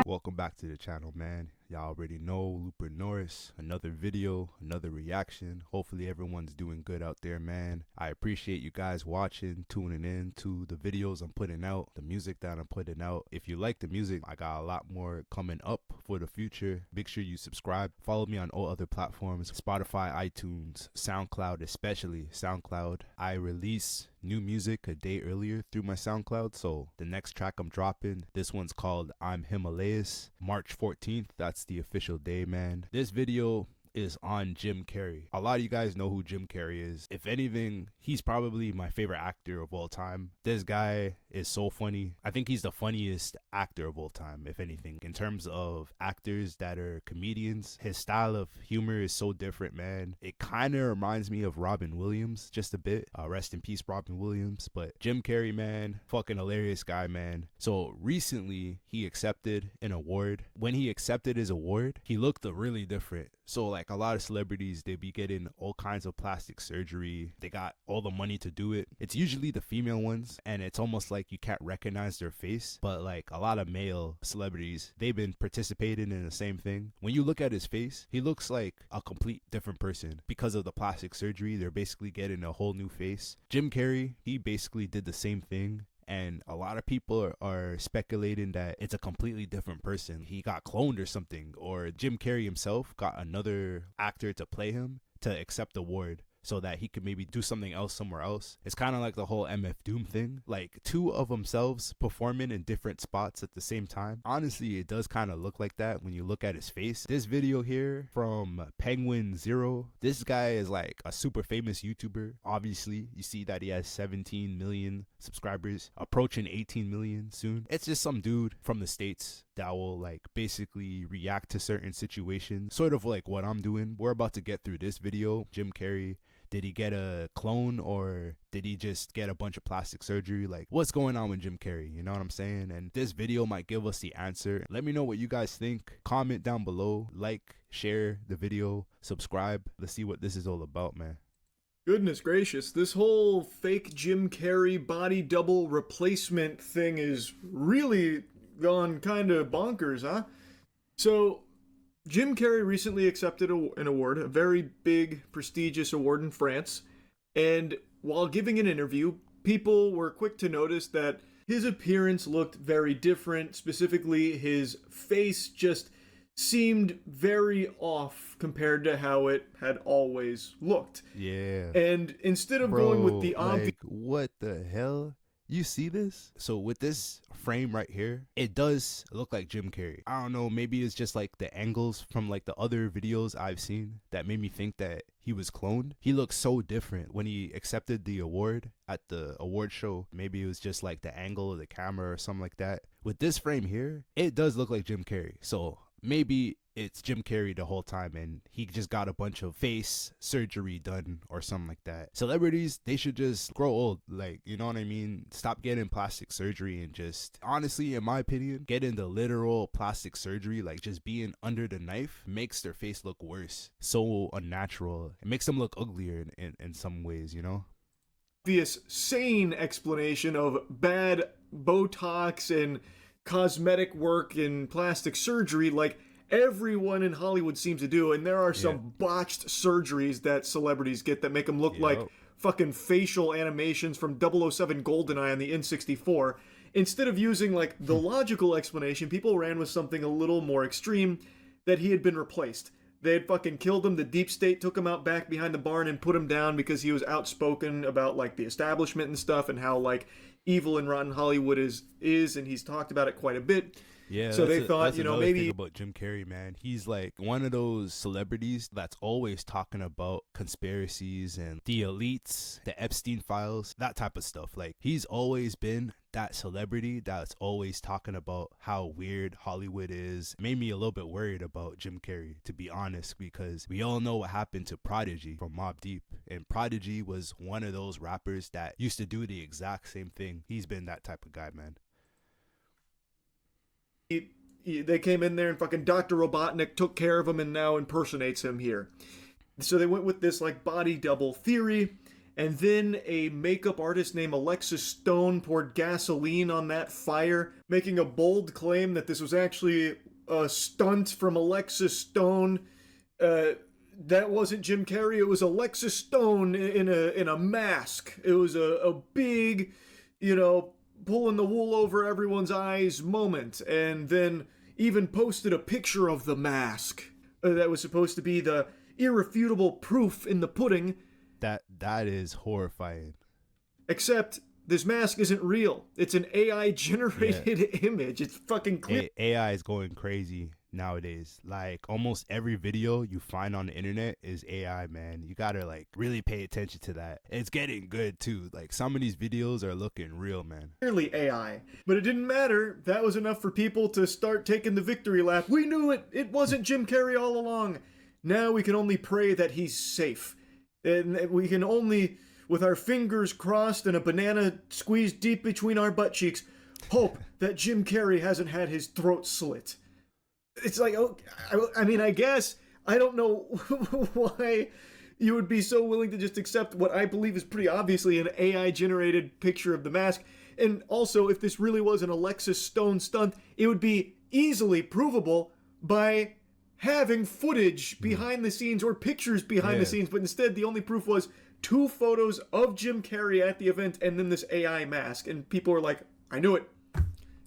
Welcome back to the channel, man. Y'all already know Looper Norris. Another video, another reaction. Hopefully everyone's doing good out there, man. I appreciate you guys watching, tuning in to the videos I'm putting out, the music that I'm putting out. If you like the music, I got a lot more coming up for the future. Make sure you subscribe. Follow me on all other platforms, Spotify, iTunes, SoundCloud, especially SoundCloud. I release new music a day earlier through my SoundCloud, so the next track I'm dropping, this one's called I'm Himalayas, March 14th. That's the official day, man. This video is on Jim Carrey. A lot of you guys know who Jim Carrey is. If anything, he's probably my favorite actor of all time. This guy is so funny. I think he's the funniest actor of all time, if anything. In terms of actors that are comedians, his style of humor is so different, man. It kind of reminds me of Robin Williams just a bit. Rest in peace, Robin Williams. But Jim Carrey, man, fucking hilarious guy, man. So recently, he accepted an award. When he accepted his award, he looked really different. So like a lot of celebrities, they be getting all kinds of plastic surgery. They got all the money to do it. It's usually the female ones, and it's almost like you can't recognize their face. But like a lot of male celebrities, they've been participating in the same thing. When you look at his face, he looks like a complete different person. Because of the plastic surgery, they're basically getting a whole new face. Jim Carrey, he basically did the same thing. And a lot of people are speculating that it's a completely different person. He got cloned or something, or Jim Carrey himself got another actor to play him to accept the award so that he could maybe do something else somewhere else. It's kind of like the whole MF Doom thing, like two of themselves performing in different spots at the same time. Honestly, it does kind of look like that when you look at his face. This video here from Penguin Zero, this guy is like a super famous YouTuber. Obviously, you see that he has 17 million subscribers, approaching 18 million soon. It's just some dude from the States that will like basically react to certain situations, sort of like what I'm doing. We're about to get through this video. Jim Carrey, did he get a clone or did he just get a bunch of plastic surgery? Like, what's going on with Jim Carrey? You know what I'm saying? And this video might give us the answer. Let me know what you guys think. Comment down below. Like, share the video, subscribe. Let's see what this is all about, man. Goodness gracious, this whole fake Jim Carrey body double replacement thing is really gone kind of bonkers, huh? So, Jim Carrey recently accepted an award, a very big, prestigious award in France, and while giving an interview, people were quick to notice that his appearance looked very different. Specifically, his face just seemed very off compared to how it had always looked. Yeah. And instead of going with the obvious... Like, what the hell? You see this? So with this frame right here, it does look like Jim Carrey. I don't know, maybe it's just like the angles from like the other videos I've seen that made me think that he was cloned. He looks so different when he accepted the award at the award show. Maybe it was just like the angle of the camera or something like that. With this frame here, it does look like Jim Carrey. So maybe it's Jim Carrey the whole time and he just got a bunch of face surgery done or something like that. Celebrities, they should just grow old, like, you know what I mean? Stop getting plastic surgery and just, honestly, in my opinion, getting the literal plastic surgery, like just being under the knife, makes their face look worse. So unnatural. It makes them look uglier in some ways, you know? Obvious, sane explanation of bad Botox and cosmetic work and plastic surgery like everyone in Hollywood seems to do, and there are some botched surgeries that celebrities get that make them look like fucking facial animations from 007 GoldenEye on the N64. Instead of using like the logical explanation, people ran with something a little more extreme, that he had been replaced. They had fucking killed him. The deep state took him out back behind the barn and put him down because he was outspoken about like the establishment and stuff and how like evil and rotten Hollywood is, and he's talked about it quite a bit. Yeah, so they thought, you know, maybe thing about Jim Carrey, man, he's like one of those celebrities that's always talking about conspiracies and the elites, the Epstein files, that type of stuff. Like, he's always been that celebrity that's always talking about how weird Hollywood is. It made me a little bit worried about Jim Carrey, to be honest, because we all know what happened to Prodigy from Mobb Deep, and Prodigy was one of those rappers that used to do the exact same thing. He's been that type of guy, man. They came in there and fucking Dr. Robotnik took care of him and now impersonates him here. So they went with this like body double theory, And then a makeup artist named Alexis Stone poured gasoline on that fire, making a bold claim that this was actually a stunt from Alexis Stone. That wasn't Jim Carrey. It was Alexis Stone in a mask. It was a big, pulling the wool over everyone's eyes moment. And then even posted a picture of the mask that was supposed to be the irrefutable proof in the pudding. That is horrifying. Except this mask isn't real. It's an AI generated image. It's fucking clear. AI is going crazy nowadays. Like almost every video you find on the internet is AI, man. You gotta like really pay attention to that. It's getting good too. Like some of these videos are looking real, man. Clearly AI. But it didn't matter. That was enough for people to start taking the victory lap. We knew it. It wasn't Jim Carrey all along. Now we can only pray that he's safe. And we can only, with our fingers crossed and a banana squeezed deep between our butt cheeks, hope that Jim Carrey hasn't had his throat slit. It's like, oh, I mean, I guess, I don't know why you would be so willing to just accept what I believe is pretty obviously an AI-generated picture of the mask. And also, if this really was an Alexis Stone stunt, it would be easily provable by having footage behind the scenes or pictures behind the scenes, but instead the only proof was 2 photos of Jim Carrey at the event and then this AI mask. And people were like, I knew it.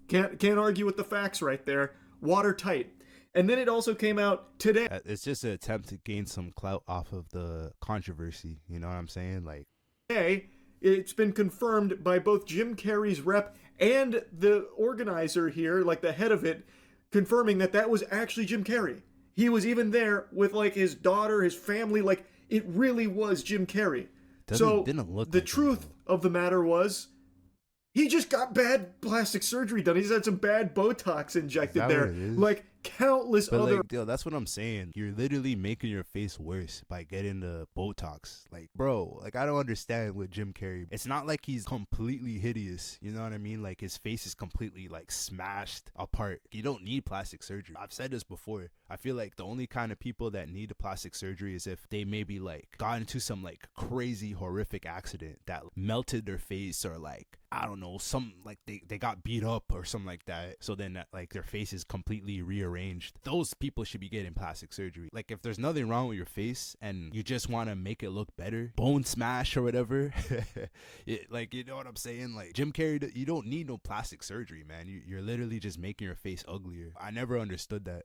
Can't argue with the facts right there. Watertight. And then it also came out today. It's just an attempt to gain some clout off of the controversy. You know what I'm saying? Like, today, it's been confirmed by both Jim Carrey's rep and the organizer here, like the head of it, confirming that that was actually Jim Carrey. He was even there with like his daughter, his family, like it really was Jim Carrey. Didn't look the like truth of the matter was, he just got bad plastic surgery done. He's had some bad Botox injected there. Like countless other... Like, yo, that's what I'm saying. You're literally making your face worse by getting the Botox. Like, bro, like I don't understand with Jim Carrey. It's not like he's completely hideous. You know what I mean? Like his face is completely like smashed apart. You don't need plastic surgery. I've said this before. I feel like the only kind of people that need a plastic surgery is if they maybe like got into some like crazy horrific accident that melted their face, or like, I don't know, some like they got beat up or something like that. So then that, like their face is completely rearranged. Those people should be getting plastic surgery. Like if there's nothing wrong with your face and you just want to make it look better, bone smash or whatever, like, you know what I'm saying? Like Jim Carrey, you don't need no plastic surgery, man. You're literally just making your face uglier. I never understood that.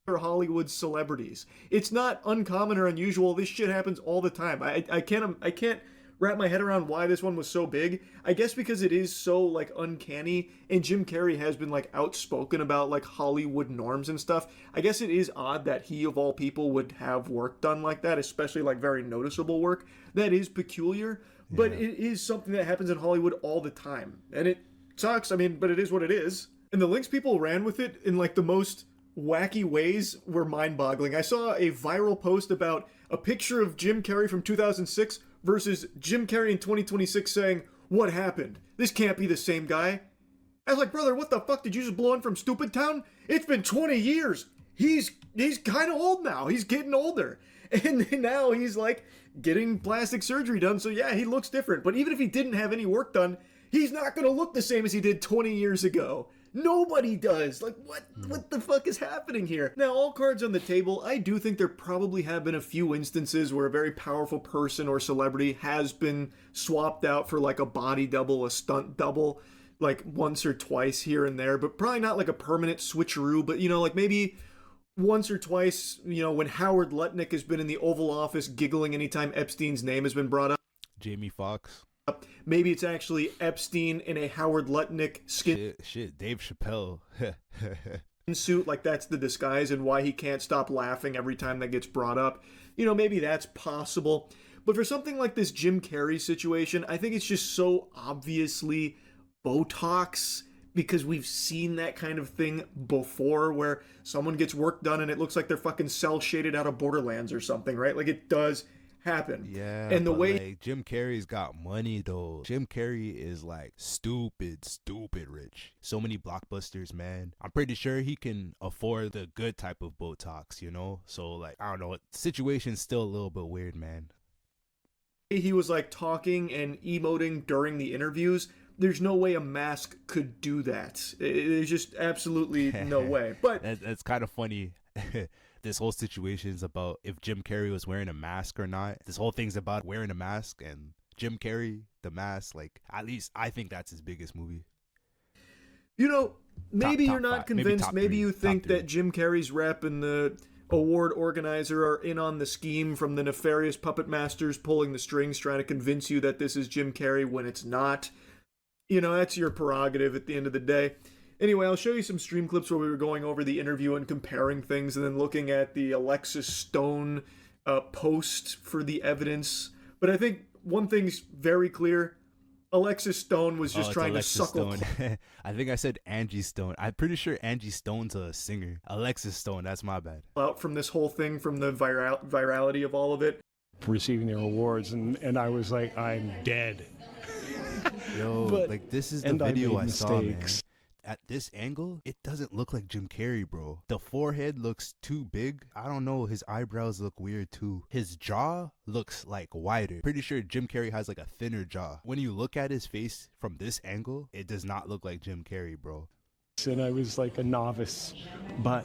Hollywood celebrities. It's not uncommon or unusual. This shit happens all the time. I can't wrap my head around why this one was so big. I guess because it is so like uncanny, and Jim Carrey has been like outspoken about like Hollywood norms and stuff. I guess it is odd that he of all people would have work done like that, especially like very noticeable work. That is peculiar, but it is something that happens in Hollywood all the time. And it sucks, I mean, but it is what it is. And the links people ran with it in like the most wacky ways were mind-boggling. I saw a viral post about a picture of Jim Carrey from 2006 versus Jim Carrey in 2026 saying, "What happened? This can't be the same guy." I was like, brother, what the fuck? Did you just blow in from Stupid Town? It's been 20 years. He's kind of old now. He's getting older. And now he's like getting plastic surgery done. So yeah, he looks different. But even if he didn't have any work done, he's not going to look the same as he did 20 years ago. Nobody does. Like, what the fuck is happening here? Now, all cards on the table, I do think there probably have been a few instances where a very powerful person or celebrity has been swapped out for like a body double, a stunt double, like once or twice here and there, but probably not like a permanent switcheroo, but like maybe once or twice, when Howard Lutnick has been in the Oval Office giggling anytime Epstein's name has been brought up. Jamie Foxx. Maybe it's actually Epstein in a Howard Lutnick skin. Shit, Dave Chappelle. Suit, like that's the disguise and why he can't stop laughing every time that gets brought up. Maybe that's possible. But for something like this Jim Carrey situation, I think it's just so obviously Botox, because we've seen that kind of thing before where someone gets work done and it looks like they're fucking cell shaded out of Borderlands or something, right? Like it does happen. Yeah, and the way like, Jim Carrey's got money though. Jim Carrey is like stupid rich. So many blockbusters, man. I'm pretty sure he can afford the good type of Botox, So like, I don't know, situation's still a little bit weird, man. he was like talking and emoting during the interviews, there's no way a mask could do that. There's just absolutely no way. But that's kind of funny. This whole situation is about if Jim Carrey was wearing a mask or not. This whole thing's about wearing a mask and Jim Carrey, the mask. Like, at least I think that's his biggest movie. You know, maybe Top you're not five. convinced. Maybe you think Top three. that Jim Carrey's rep and the award organizer are in on the scheme from the nefarious puppet masters pulling the strings, trying to convince you that this is Jim Carrey when it's not. You know, that's your prerogative at the end of the day. Anyway, I'll show you some stream clips where we were going over the interview and comparing things, and then looking at the Alexis Stone post for the evidence. But I think one thing's very clear. Alexis Stone was just trying to suckle. I think I said Angie Stone. I'm pretty sure Angie Stone's a singer. Alexis Stone, that's my bad. Out from this whole thing, from the virality of all of it. Receiving their awards, and I was like, I'm dead. Yo, But- like, this is the and I video made I saw, man. mistakes. At this angle, it doesn't look like Jim Carrey, bro. The forehead looks too big. I don't know, his eyebrows look weird too. His jaw looks like wider. Pretty sure Jim Carrey has like a thinner jaw. When you look at his face from this angle, it does not look like Jim Carrey, bro. And I was like a novice, but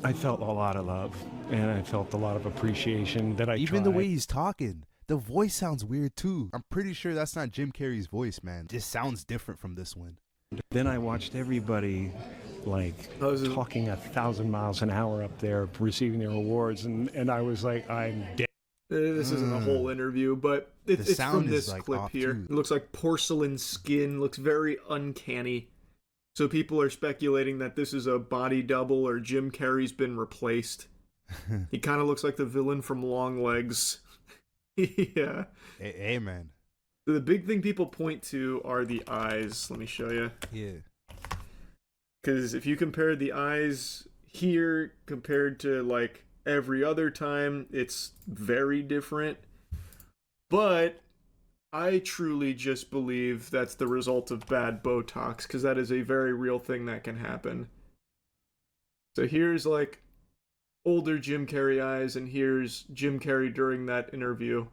I felt a lot of love, and I felt a lot of appreciation that I Even the tried. way he's talking, the voice sounds weird too. I'm pretty sure that's not Jim Carrey's voice, man. It just sounds different from this one. Then I watched everybody like talking 1,000 miles an hour up there, receiving their awards, and I was like, I'm dead. This isn't a whole interview, but it's sound from is, this like, clip off, here. too. It looks like porcelain skin, looks very uncanny. So people are speculating that this is a body double or Jim Carrey's been replaced. He kind of looks like the villain from Long Legs. Yeah. Hey, man. The big thing people point to are the eyes. Let me show you. Yeah. Because if you compare the eyes here compared to like every other time, it's very different. But I truly just believe that's the result of bad Botox, because that is a very real thing that can happen. So here's like older Jim Carrey eyes, and here's Jim Carrey during that interview.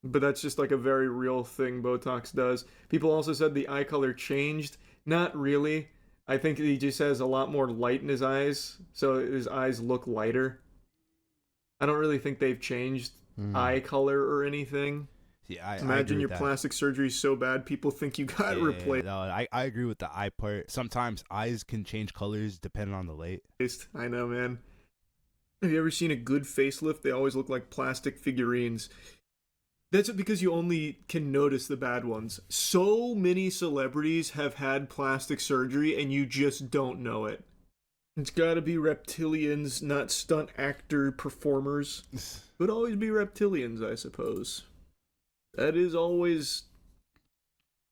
But that's just like a very real thing Botox does. People also said the eye color changed. Not really. I think he just has a lot more light in his eyes, so his eyes look lighter. I don't really think they've changed eye color or anything. Yeah, I Imagine agree your with that. plastic surgery is so bad, people think you got replaced. No, I agree with the eye part. Sometimes eyes can change colors depending on the light. I know, man. Have you ever seen a good facelift? They always look like plastic figurines. That's because you only can notice the bad ones. So many celebrities have had plastic surgery and you just don't know it. It's gotta be reptilians, not stunt actor performers. It would always be reptilians, I suppose. That is always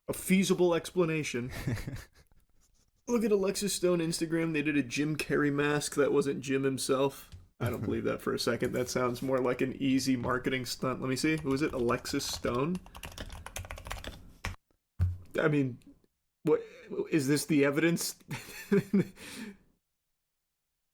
a feasible explanation. Look at Alexis Stone Instagram. They did a Jim Carrey mask that wasn't Jim himself. I don't believe that for a second. That sounds more like an easy marketing stunt. Let me see. Who is it? Alexis Stone? I mean, what is this the evidence?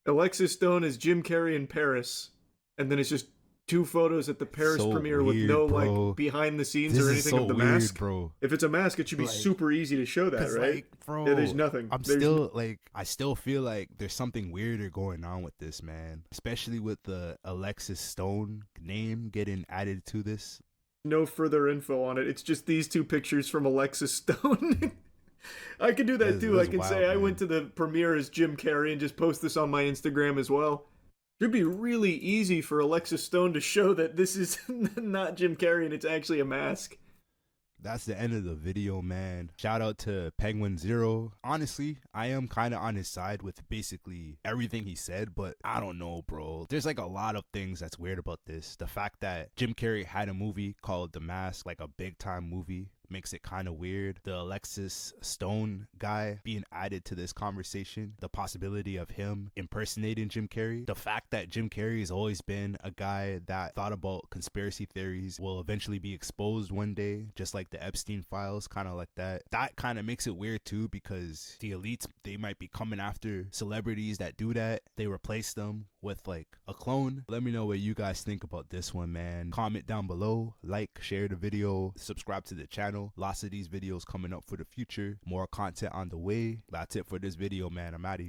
Alexis Stone is Jim Carrey in Paris, and then it's just two photos at the Paris So premiere with weird, no bro. like behind the scenes This or is anything so of the weird, mask. bro. If it's a mask, it should be Like, super easy to show that, 'Cause, right? like, bro, Yeah, there's nothing. I'm There's still like, I still feel like there's something weirder going on with this, man. Especially with the Alexis Stone name getting added to this. no further info on it. It's just these two pictures from Alexis Stone. I could do that too. I That's can wild, say I man. went to the premiere as Jim Carrey and just post this on my Instagram as well. It'd be really easy for Alexis Stone to show that this is not Jim Carrey and it's actually a mask. That's the end of the video, man. Shout out to Penguin Zero. Honestly, I am kind of on his side with basically everything he said, but I don't know, bro. There's like a lot of things that's weird about this. The fact that Jim Carrey had a movie called The Mask, like a big time movie, makes it kind of weird. The Alexis Stone guy being added to this conversation, the possibility of him impersonating Jim Carrey, the fact that Jim Carrey has always been a guy that thought about conspiracy theories will eventually be exposed one day, just like the Epstein files, kind of like that. That kind of makes it weird too, because the elites, they might be coming after celebrities that do that. They replace them with like a clone. Let me know what you guys think about this one, man. Comment down below, like, share the video, subscribe to the channel. Lots of these videos coming up for the future. More content on the way. That's it for this video, man. I'm out of here.